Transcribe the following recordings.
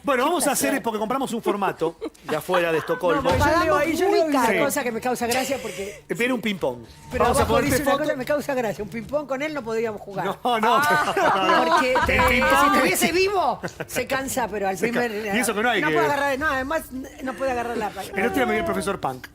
Bueno, vamos a hacer, porque compramos un formato de afuera de Estocolmo. No, yo leo ahí, yo leo una Sí. cosa que me causa gracia porque... Viene un ping-pong. Pero Vamos a abajo ponerte dice una foto. cosa que me causa gracia. Un ping-pong con él no podríamos jugar. No. Porque El ping-pong. si estuviese vivo, se cansa, pero al primer... Y eso que no hay que- puede agarrar, no, además no puede agarrar la... El otro día me dio el profesor Punk.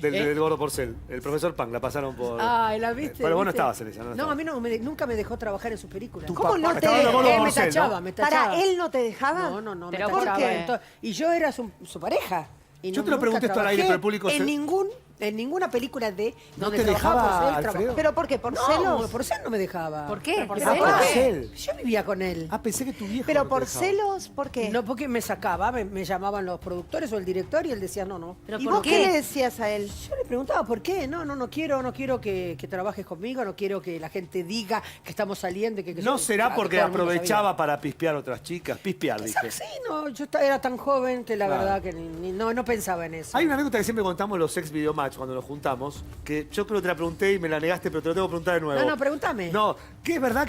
Del Gordo Porcel. El profesor Punk, la pasaron por... Ay, ¿la viste? Pero vos no ¿viste? estabas en esa, ¿no? No, a mí nunca me dejó trabajar en sus películas. Tu ¿Cómo papá- no te estaba hablando de Gordo me Porcel, tachaba, ¿no? me tachaba. ¿Para él no te dejaba? No, ¿Pero me por tachaba. qué? Y yo era su pareja. Y Yo te lo nunca pregunté esto al aire, trabajé pero el público en ninguna película de ¿No donde te trabajaba dejaba, Porcel, Alfredo? ¿Pero por qué? ¿Por No, celos? Porcel no me dejaba. ¿Por qué? ¿Por ¿Por qué? Porcel? Yo vivía con él. Ah, pensé que tu viejo ¿Pero no te por dejaba. celos? ¿Por qué? No, porque me sacaba, me llamaban los productores o el director y él decía no. ¿Pero ¿Y por vos qué qué? le decías a él? Yo le preguntaba por qué. No quiero que trabajes conmigo, no quiero que la gente diga que estamos saliendo. y que ¿No yo- será que porque todo el mundo aprovechaba para pispear otras chicas? Pispear, dije. sabía. Sí, no, yo era tan joven que la Claro. verdad que no pensaba en eso. Hay una anécdota que siempre contamos los ex videomatch cuando nos juntamos, que yo creo que te la pregunté y me la negaste, pero te lo tengo que preguntar de nuevo. No, pregúntame. No, que es verdad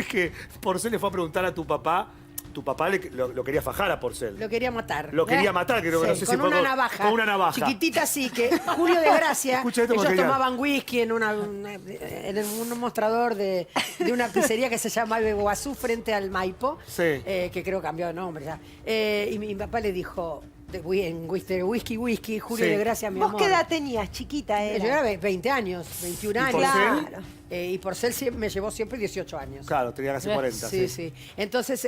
que Porcel le fue a preguntar a tu papá lo quería fajar a Porcel. Lo quería matar. Lo quería matar, creo que no sé si con fue una navaja. con una navaja. Chiquitita así, que Julio de Gracia, Escucha esto ellos porque ya- tomaban whisky en un mostrador de una pizzería que se llama Iguazú frente al Maipo, Sí. que creo cambió de nombre ya. Y mi papá le dijo, en whisky, Julio Sí. de Gracia, mi ¿Vos amor. qué edad tenías, chiquita? Yo era 20 años, 21 ¿Y años. Porcel? Claro. Y Porcel me llevó siempre 18 años. Claro, tenía casi 40. Sí. Entonces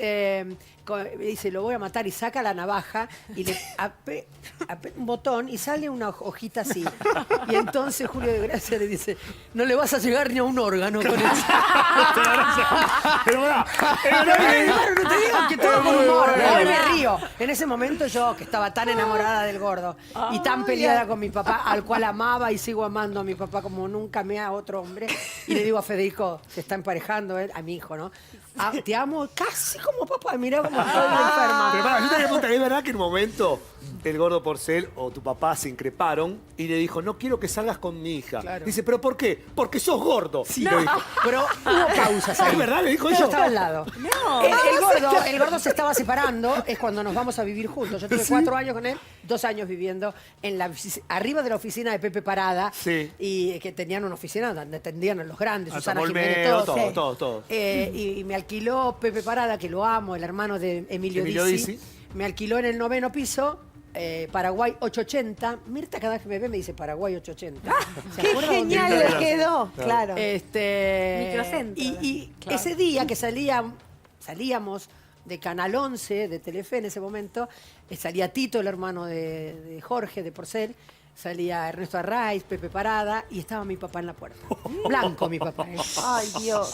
dice, lo voy a matar y saca la navaja y le apre un botón y sale una hojita así. Y entonces Julio de Gracia le dice, no le vas a llegar ni a un órgano con eso. Pero pará, No te digo que todo con humor. bueno. Hoy me río. En ese momento yo, que estaba tan enamorada del gordo y tan peleada con mi papá, al cual amaba y sigo amando a mi papá como nunca me a otro hombre, y le digo a Federico, se está emparejando él, a mi hijo, ¿no? Ah, te amo casi como papá, mirá cómo estoy enferma. Pero pará, yo te voy a preguntar, ¿es verdad que en un momento el Gordo Porcel o tu papá se increparon y le dijo, no quiero que salgas con mi hija? Claro. Dice, ¿pero por qué? Porque sos gordo. Sí, le dijo. pero hubo pausas ahí. ¿Es verdad? ¿Le dijo Yo eso? estaba al lado. No. El gordo se estaba separando, es cuando nos vamos a vivir juntos. Yo tuve 4 años con él, 2 años viviendo arriba de la oficina de Pepe Parada. Sí. Y que tenían una oficina donde atendían a los grandes, A Susana Olmedo, Jiménez, todos. todo. Y me alquiló Pepe Parada, que lo amo, el hermano de Emilio Dizzi. Me alquiló en el 9º piso. Paraguay 880. Mirta cada vez que me ve me dice Paraguay 880. ¿Se ¡Qué acuerda dónde genial vivía? le quedó! Claro. Microcentro. Y Claro. ese día que salíamos de Canal 11, de Telefe en ese momento, salía Tito, el hermano de Jorge, de Porcel, salía Ernesto Arraiz, Pepe Parada, y estaba mi papá en la puerta. Blanco mi papá. Ay, Dios.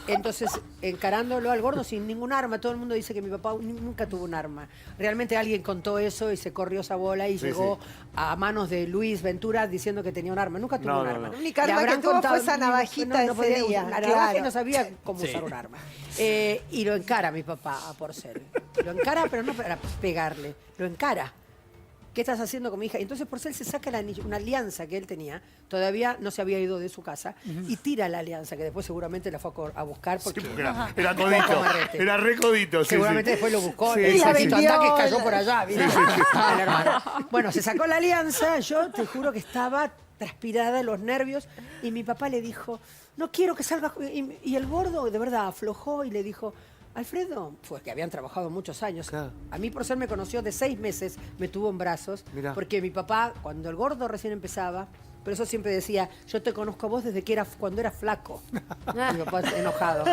Entonces, encarándolo al gordo sin ningún arma, todo el mundo dice que mi papá nunca tuvo un arma. Realmente alguien contó eso y se corrió esa bola y Sí, llegó a manos de Luis Ventura diciendo que tenía un arma. Nunca tuvo No, un no, arma. no. La única Le arma que habrán tuvo contado- fue esa navajita ese podía día, usar la navaja y claro. no sabía cómo usar un arma. Y lo encara mi papá a Porcel. Lo encara, pero no para pegarle. Lo encara. ¿Qué estás haciendo con mi hija? Y entonces Porcel se saca una alianza que él tenía, todavía no se había ido de su casa, y tira la alianza, que después seguramente la fue a buscar porque, Sí, porque era codito. Marrete. Era re codito, sí, seguramente sí. después lo buscó, Sí, el sí, Juanito sí. Andá que cayó por allá, ¿viste? El hermano. Bueno, se sacó la alianza, yo te juro que estaba transpirada, los nervios, y mi papá le dijo, no quiero que salgas. Y el gordo de verdad aflojó y le dijo, Alfredo, pues que habían trabajado muchos años. Claro. A mí Porcel me conoció de 6 meses, me tuvo en brazos, Mirá. porque mi papá, cuando el gordo recién empezaba, por eso siempre decía, yo te conozco a vos desde que cuando eras flaco. Mi papá enojado.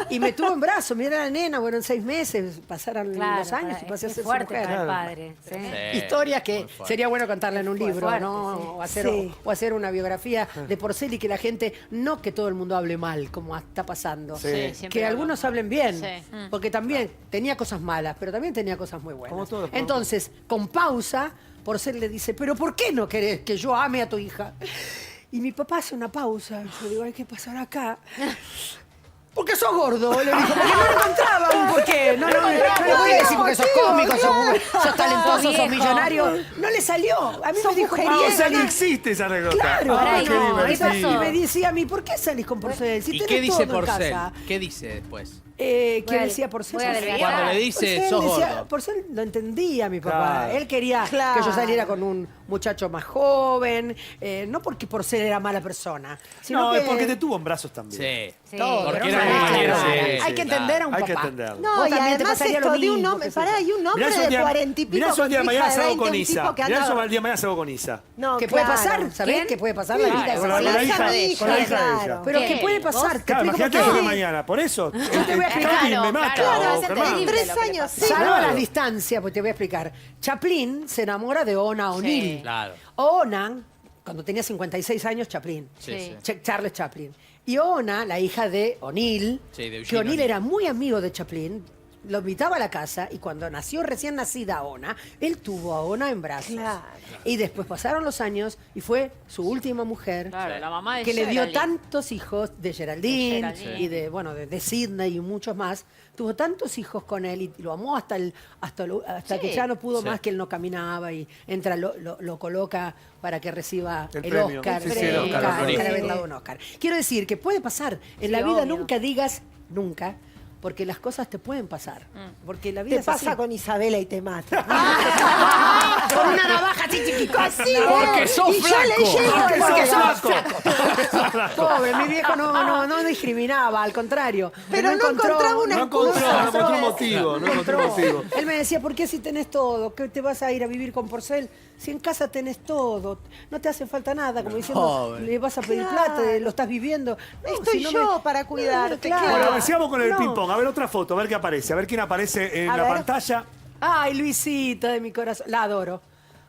Y me tuvo en brazos, mira la nena, bueno, en 6 meses, pasaron Claro, los años y pasé a es ser su fuerte mujer. para el padre. Sí. Historias que sería bueno contarla en un Fue libro, fuerte, ¿no? sí. O hacer una biografía de Porcel y que la gente, no que todo el mundo hable mal, como está pasando. Sí. Sí, siempre Que hablo algunos mal. hablen bien, Sí. porque también tenía cosas malas, pero también tenía cosas muy buenas. Como todo, como Entonces, con pausa, Porcel le dice, ¿pero por qué no querés que yo ame a tu hija? Y mi papá hace una pausa, yo digo, hay que pasar acá. Porque sos gordo, le dijo, porque no encontraba un porqué. No le podía decir porque sos cómico, sos talentoso, sos Viejo. millonario. No le salió. A mí me dijo, Ah, o sea, ni "Mariana". existe esa anécdota. Claro. Ah, Ay, qué no, divertido. ¿qué pasó? Y me decía a mí, ¿por qué salís con Porcel? Si ¿Y tenés qué dice todo en Porcel? casa. ¿Qué dice después? ¿Quién Voy a- decía Porcel? voy a adelgazar. Cuando le dice, Porcel sos decía- gordo. Porcel lo entendía mi papá. Claro. Él quería Claro. que yo saliera con un muchacho más joven. No porque Porcel era mala persona, sino No, que... es porque te tuvo en brazos también. Sí. Sí. Todo, Porque pero era no, compañero, claro. sí, Hay sí, que entender a un Hay papá. que entenderlo. No, Vos y también te además pasaría lo esto de un mismo, hombre, qué sé yo. pará, y un hombre Mirá eso de 40 y pico mirá eso con el día de tu mañana hija se de hago 20, con un Isa. tipo que Mirá anda- eso el día de mañana se hago con Isa. No, ¿Qué puede claro. pasar? ¿Sabés ¿Quién? qué puede pasar? La vida es con la así. hija, hija de con la ella, hija de ella. claro. Pero ¿qué ¿Qué? puede ¿Vos? pasar? Te Claro, explico imagínate por el día qué. de mañana. Por eso, Yo te voy a explicar. Chaplin me mata. claro, o es Germán. entendible. 3 lo que le años, pasa. sí. Salvo Claro. las distancias, pues te voy a explicar. Chaplin se enamora de Ona O'Neill. Claro. Ona, cuando tenía 56 años, Chaplin. Sí, sí. Charles Chaplin. Y Ona, la hija de O'Neill, Sí, de Eugene que O'Neill O'Neill. era muy amigo de Chaplin, lo invitaba a la casa y cuando nació recién nacida Ona, él tuvo a Ona en brazos. Claro. Y después pasaron los años y fue su última mujer. Claro, la mamá de que le dio Geraldine. tantos hijos de Geraldine, De Geraldine. y de bueno de Sidney y muchos más. Tuvo tantos hijos con él y lo amó hasta que Sí. ya no pudo Sí. más, que él no caminaba y entra lo coloca para que reciba El el, premio. Oscar. Sí, sí, el Oscar, Claro, el que le habían premio. dado un Oscar. Quiero decir que puede pasar. En Sí, la vida obvio. nunca digas nunca, porque las cosas te pueden pasar. Porque la vida Te es así. pasa con Isabela y te mata. Con una navaja así chiquita. Así, Porque ¿eh? sos Y yo le flaco. llego Porque porque sos sos flaco. Pobre, mi viejo no discriminaba, al contrario. Pero no encontraba una No encontró excusa. un motivo. No encontró un motivo. Él me decía, ¿por qué si tenés todo? ¿Qué te vas a ir a vivir con Porcel? Si en casa tenés todo, no te hace falta nada, como diciendo, Pobre. le vas a pedir Claro. plata, lo estás viviendo. No, Estoy si no yo para cuidarte, Claro. Bueno, a ver, sigamos con el No. ping-pong. A ver otra foto, a ver qué aparece. A ver quién aparece en A la ver. pantalla. Ay, Luisita de mi corazón, la adoro.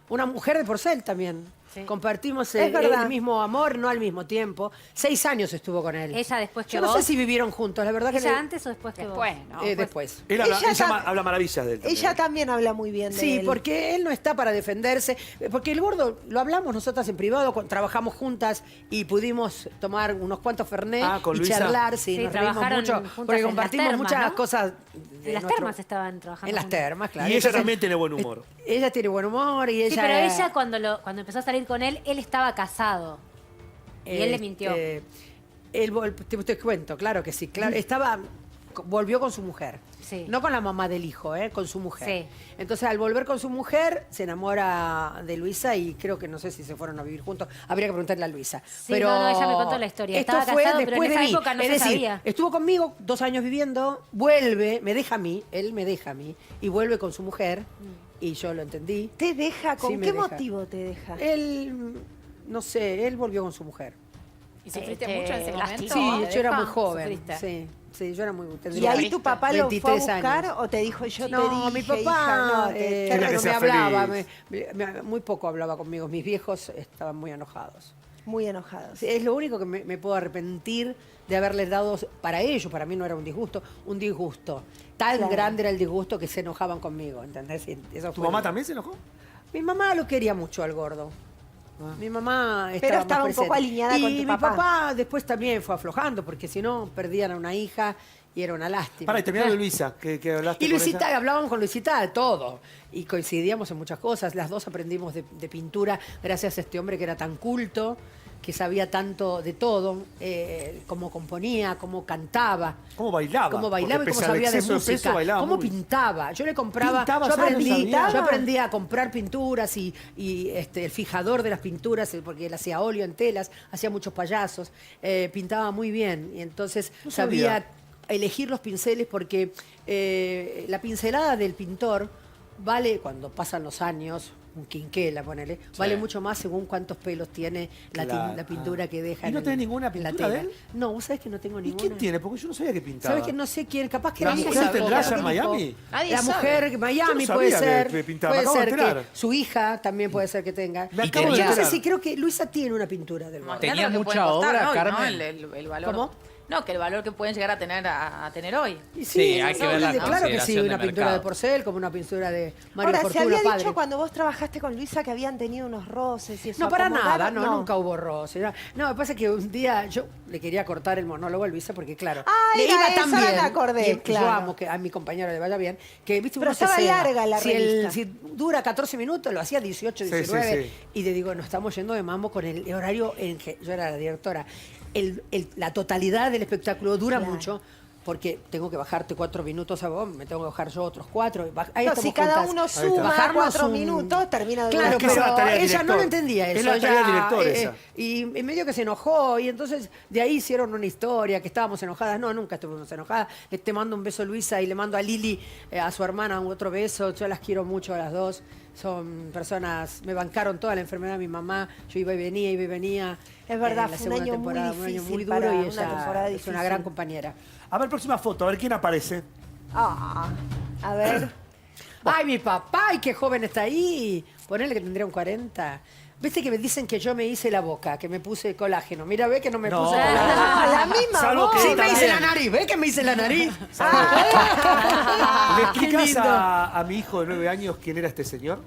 Una mujer de Porcel también. Sí. Compartimos Es verdad. el mismo amor, no al mismo tiempo. 6 años estuvo con él. Ella después que Yo no vos. sé si vivieron juntos, la verdad que ¿Ella antes o después que Después, vos? ¿no? después. Él habla, Ella ella tam- habla maravillas de él. también. Ella también habla muy bien de Sí, él. porque él no está para defenderse. Porque el gordo, lo hablamos nosotras en privado, trabajamos juntas y pudimos tomar unos cuantos Fernet con y Luisa. charlar. Sí, Sí, nos reímos trabajaron mucho juntas porque en las compartimos termas, muchas ¿no? cosas. de En las nuestro- termas estaban trabajando. En las juntas. termas, claro. Y ella Entonces, también tiene buen humor. Ella tiene buen humor y ella... Sí, pero ella cuando empezó a salir con él estaba casado. Y él le mintió. Te cuento, claro que sí. Claro, volvió con su mujer. Sí. No con la mamá del hijo, con su mujer. Sí. Entonces, al volver con su mujer, se enamora de Luisa y creo que no sé si se fueron a vivir juntos. Habría que preguntarle a Luisa. Sí, no, ella me contó la historia. Esto Estaba fue casado, pero después en esa de mí. época no Es se decir, sabía. estuvo conmigo 2 años viviendo, vuelve, me deja a mí, él me deja a mí, y vuelve con su mujer, y yo lo entendí. ¿Te deja? ¿Con Sí, me qué deja. motivo te deja? Él, no sé, él volvió con su mujer. ¿Y sufriste Te mucho en ese momento? lastimó. Sí, yo era muy ¿Deja? joven. ¿Sufriste? Sí, yo era muy ¿Y tendría ahí tu papá lo fue a 23 buscar años. o te dijo yo te No, mi dije, papá hija, no, te Quería que no me sea hablaba, feliz. muy poco hablaba conmigo. Mis viejos estaban muy enojados. muy enojados? Sí, es lo único que me puedo arrepentir de haberles dado para ellos. Para mí no era un disgusto. Tan Claro. grande era el disgusto que se enojaban conmigo, ¿entendés? Y eso ¿Tu fue- mamá también se enojó? Mi mamá lo quería mucho al gordo. Mi mamá Pero estaba estaba más un poco presente. alineada y con tu mi papá. papá después también fue aflojando, porque si no perdían a una hija y era una lástima. Para, y terminando de Luisa, que hablaste Y con Luisita, ella. hablábamos con Luisita de todo. Y coincidíamos en muchas cosas. Las dos aprendimos de pintura gracias a este hombre que era tan culto, que sabía tanto de todo, cómo componía, cómo cantaba. ¿Cómo bailaba? Cómo bailaba y Porque cómo pese al sabía de exceso de peso, música. bailaba Cómo muy. pintaba. Yo le compraba. Pintaba, yo, ¿sabes? No sabía. aprendí a comprar pinturas y el fijador de las pinturas, porque él hacía óleo en telas, hacía muchos payasos. Pintaba muy bien. Y entonces No sabía sabía. elegir los pinceles porque la pincelada del pintor vale, cuando pasan los años, un quinquela, ponele, vale mucho más según cuántos pelos tiene Claro. la pintura que deja. ¿Y no en tenés ninguna en la pintura de tela. él? No, vos sabés que no tengo ¿Y ninguna. quién tiene? Porque yo no sabía que pintaba. ¿Sabes que no sé quién? Capaz que ¿La era mi mujer hija, tendrá porque allá en dijo, Miami? Nadie La sabe. mujer de Miami Yo no puede sabía ser. que pintaba. Puede Me acabo de ser que enterar. su hija también puede ser que tenga. Me Y acabo de tenía- Yo no sé enterar. si creo que Luisa tiene una pintura del gordo. Tenía Imagínate lo que mucha pueden costar obra, hoy, ¿no? Carmen. El valor. ¿Cómo? No, que el valor que pueden llegar a tener hoy. Y Sí, hay que ver la claro que sí, consideración una de pintura mercado. de Porcel como una pintura de Mario Ahora, se Fortuna, había padre. dicho cuando vos trabajaste con Luisa que habían tenido unos roces y eso. No, para nada, ¿acomodaron? nunca hubo roce. No, me pasa que un día yo le quería cortar el monólogo a Luisa porque, claro, Ah, le era iba esa, tan ahora bien. me acordé, y claro. Yo amo que a mi compañero le vaya bien. Que, viste, Pero uno se estaba ceba. larga la revista. Si dura 14 minutos, lo hacía 18, Sí, 19. sí. Y le digo, nos estamos yendo de mambo con el horario en que yo era la directora. La totalidad del espectáculo dura Claro. mucho. porque tengo que bajarte 4 minutos a vos, me tengo que bajar yo otros 4. Ahí No, estamos si cada juntas. uno está. suma Bajarnos 4 un- minutos, termina de Claro, Es que esa es la pero tarea del ella no director. lo entendía Es eso. la tarea del ella, director esa. y medio que se enojó, y entonces de ahí hicieron una historia, que estábamos enojadas. No, nunca estuvimos enojadas. Te mando un beso, Luisa, y le mando a Lili, a su hermana, otro beso. Yo las quiero mucho a las dos. Son personas, me bancaron toda la enfermedad de mi mamá. Yo iba y venía. Es verdad, en la fue un segunda año muy temporada, un año difícil muy para duro, y una ella temporada es una difícil. gran compañera. A ver, próxima foto, a ver quién aparece. Ah, a ver. Ay, mi papá, ay, qué joven está ahí. Ponele que tendría un 40. Viste que me dicen que yo me hice la boca, que me puse colágeno. Mira, ve que no me No. puse colágeno. Ah, la misma Salvo voz. que Sí, está me hice bien. la nariz, ¿ves que me hice la nariz? ¿Le Qué explicas lindo. a mi hijo de 9 años quién era este señor?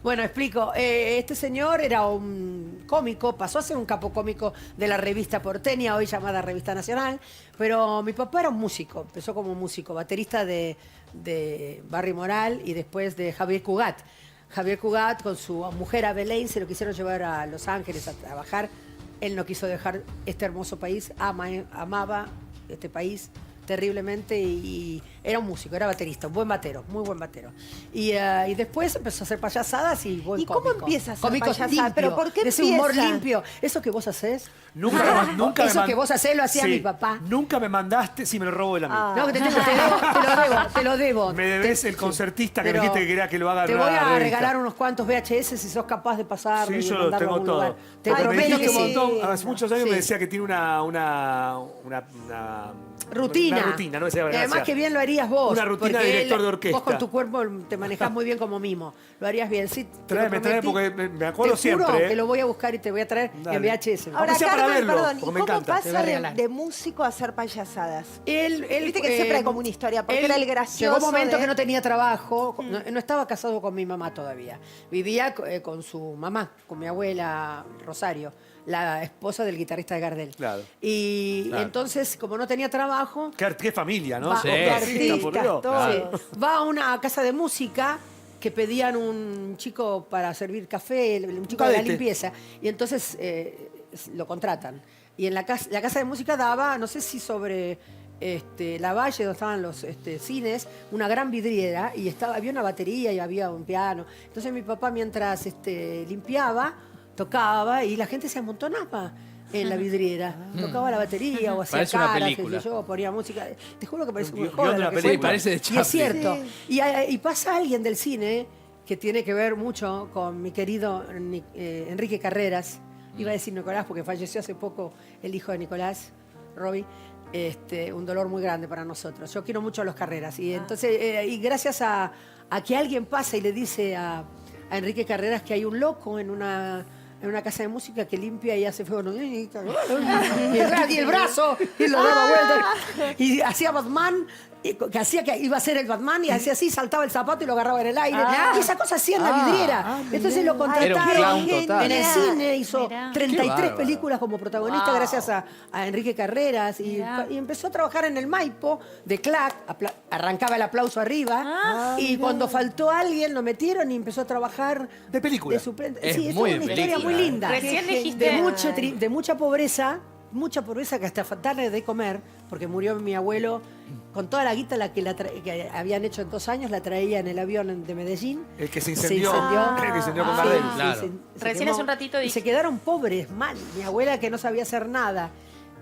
Bueno, explico. Este señor era un cómico, pasó a ser un capo cómico de la revista porteña, hoy llamada Revista Nacional, pero mi papá era un músico, empezó como músico, baterista de Barry Moral y después de Javier Cugat. Javier Cugat con su mujer Abelaine se lo quisieron llevar a Los Ángeles a trabajar. Él no quiso dejar este hermoso país, amaba este país terriblemente y era un músico, era baterista, un buen batero, muy buen batero. Y después empezó a hacer payasadas y buen ¿Y cómo cómico. empieza a hacer Cómico payasada? limpio, ¿Pero por qué de ese humor empieza? limpio. Eso que vos hacés. Nunca Eso que vos hacés lo hacía mi papá. Nunca me mandaste, si me lo robo el amigo. Ah. No, que te lo debo, te lo debo. Me debes Te- el concertista que pero me dijiste que quería que lo haga en Te una voy a revista. regalar unos cuantos VHS si sos capaz de pasar Sí, y yo lo mandarlo a tengo algún todo. lugar. Te Porque me prometo dijiste que un sí. montón, hace muchos años Sí. me decía que tiene una Rutina. Una rutina, no me decía Y además gracia. que bien lo harías vos. Una rutina de porque director de orquesta. Vos con tu cuerpo te manejás muy bien como mimo. Lo harías bien. Sí, te lo Tráeme, prometí. porque me acuerdo Te siempre. juro que lo voy a buscar y te voy a traer Dale. en VHS. Ahora, Aunque sea para Carmen, verlo, perdón, ¿y porque me cómo encanta. Te voy a pasa regalar. de músico a hacer payasadas? Él, Viste que siempre hay como una historia, porque él era el gracioso Llegó un momento de- que no tenía trabajo, no estaba casado con mi mamá todavía. Vivía con su mamá, con mi abuela Rosario, la esposa del guitarrista de Gardel. Claro. Y Claro. entonces, como no tenía trabajo, Qué familia, ¿no? va, Sí. Artista, por Dios. todos. sí, va a una casa de música que pedían un chico para servir café, un chico de la cadete. limpieza, y entonces lo contratan. Y en la casa de música daba, no sé si sobre la Valle, donde estaban los cines, una gran vidriera, y había una batería y había un piano. Entonces mi papá, mientras limpiaba, tocaba y la gente se amontonaba en la vidriera. Tocaba la batería o hacía Parece una caras, película. qué sé yo, ponía música. Te juro que parece Un un guión mejor de una lo que película. cuento. Parece de Y es Chaplin. cierto. Sí. Y pasa alguien del cine que tiene que ver mucho con mi querido Enrique Carreras. Iba a decir Nicolás porque falleció hace poco el hijo de Nicolás, Robbie. Un dolor muy grande para nosotros. Yo quiero mucho a los Carreras. Y entonces, y gracias a que alguien pasa y le dice a Enrique Carreras que hay un loco en una casa de música que limpia y hace fuego. Y el brazo, y lo daba vuelta. Y hacía Batman, que hacía que iba a ser el Batman, y hacía así, saltaba el zapato y lo agarraba en el aire. Y esa cosa hacía en la vidriera. Entonces lo Era un contrataron clown total. en el cine, hizo Mirá. 33 Qué bárbaro. películas como protagonista Wow. gracias a Enrique Carreras. Y empezó a trabajar en el Maipo de Clac, arrancaba el aplauso arriba. Y cuando faltó alguien lo metieron y empezó a trabajar De película. de suplente. Es Sí, es muy una de historia película, muy linda. Recién Qué dijiste- genial. De mucha pobreza que hasta darle de comer, porque murió mi abuelo con toda la guita que habían hecho en 2 años, la traía en el avión de Medellín. El que se Se incendió. incendió. El que se incendió con Ah. Gardel. Claro. Recién quemó. hace un ratito Y dije- se quedaron pobres, mal. Mi abuela que no sabía hacer nada,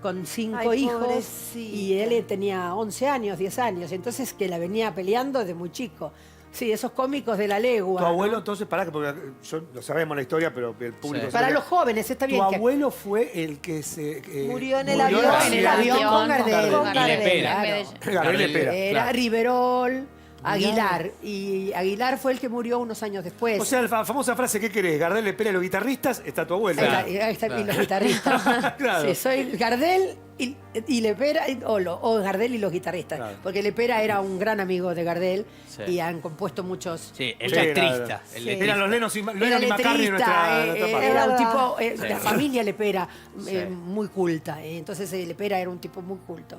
con 5 Ay, hijos, pobrecita. y él tenía 11 años, 10 años, entonces que la venía peleando desde muy chico. Sí, esos cómicos de la legua. Tu ¿no? abuelo, entonces, pará, porque yo lo sabemos la historia, pero el público... Sí. Para sabe. los jóvenes, está Tu bien que... abuelo fue el que se... Murió en el murió avión. En el avión con Gardel. Con Y le pega. Gardel. Gardel le pega. Era Claro. Riverol, Aguilar. Y Aguilar fue el que murió unos años después. O sea, la famosa frase, ¿qué querés? Gardel le pega a los guitarristas, está tu abuelo. Claro. Ahí están claro. los guitarristas. Claro. Sí, soy Gardel y Lepera, o Gardel y los guitarristas. Claro. Porque Lepera era un gran amigo de Gardel Sí. y han compuesto muchos... Sí, el Sí, letrista. era- El Sí. letrista. Eran los Lennon y, Era Lennon y McCartney en nuestra letrista, parte. era un Es tipo, Sí. la familia Lepera, Sí. muy culta. Entonces Lepera era un tipo muy culto.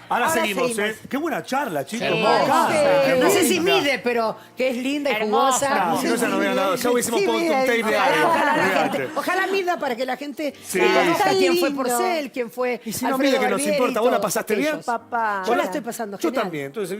Ahora seguimos, ¿eh? Qué buena charla, chicos. Sí. Me encanta, qué No sé si linda. mide, pero que es linda y Hermosa. jugosa. No, si no, ya no hubiera dado. Ya hubiésemos puesto un tape de algo. Ojalá, la Olvídate. gente, ojalá mida para que la gente Sí. conozca Está quién fue lindo. Porcel, quién fue Y si no Alfredo mide, que nos Barbieri, importa. ¿Vos la todos pasaste bien? aquellos. Papá. Yo la estoy pasando Yo genial. también. Entonces,